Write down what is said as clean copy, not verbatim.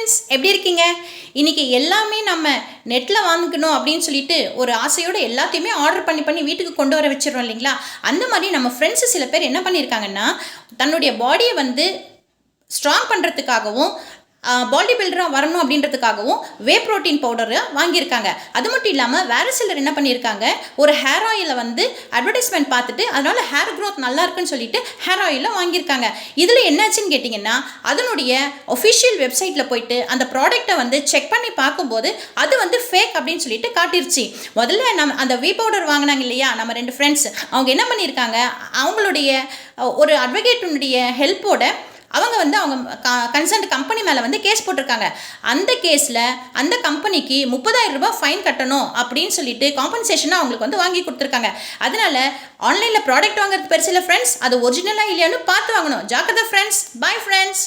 Friends, எப்படி இருக்கீங்க? இன்றைக்கி எல்லாமே நம்ம நெட்டில் வாங்கிக்கணும் அப்படின்னு சொல்லிட்டு ஒரு ஆசையோடு எல்லாத்தையுமே ஆர்டர் பண்ணி வீட்டுக்கு கொண்டு வர வச்சிடறோம் இல்லைங்களா? அந்த மாதிரி நம்ம ஃப்ரெண்ட்ஸு சில பேர் என்ன பண்ணியிருக்காங்கன்னா, தன்னுடைய பாடியை வந்து ஸ்ட்ராங் பண்ணுறதுக்காகவும் பாடி பில்டராக வரணும் அப்படின்றதுக்காகவும் வே ப்ரோட்டீன் பவுடரை வாங்கியிருக்காங்க. அது மட்டும் இல்லாமல் வேறு சிலர் என்ன பண்ணியிருக்காங்க, ஒரு ஹேர் ஆயிலை வந்து அட்வர்டைஸ்மெண்ட் பார்த்துட்டு அதனால் ஹேர் க்ரோத் நல்லா இருக்குன்னு சொல்லிட்டு ஹேர் ஆயிலை வாங்கியிருக்காங்க. இதில் என்னாச்சுன்னு கேட்டிங்கன்னா, அதனுடைய ஒஃபிஷியல் வெப்சைட்டில் போயிட்டு அந்த ப்ராடக்டை வந்து செக் பண்ணி பார்க்கும்போது அது வந்து ஃபேக் அப்படின்னு சொல்லிட்டு காட்டிருச்சு. முதல்ல நம்ம அந்த வே பவுடர் வாங்கினாங்க இல்லையா, நம்ம 2 ஃப்ரெண்ட்ஸ், அவங்க என்ன பண்ணியிருக்காங்க, அவங்களுடைய ஒரு அட்வொகேட்டுடைய ஹெல்ப்போட அவங்க வந்து அவங்க கன்சர்ன்ட் கம்பெனி மேலே வந்து கேஸ் போட்டிருக்காங்க. அந்த கேஸில் அந்த கம்பெனிக்கு 30,000 ரூபாய் ஃபைன் கட்டணும் அப்படின்னு சொல்லிட்டு காம்பன்சேஷனாக அவங்களுக்கு வந்து வாங்கி கொடுத்துருக்காங்க. அதனால் ஆன்லைனில் ப்ராடக்ட் வாங்குறது பெருசில் ஃப்ரெண்ட்ஸ், அது ஒரிஜினலாக இல்லையான்னு பார்த்து வாங்கணும். ஜாக்கிரதை ஃப்ரெண்ட்ஸ். Bye friends.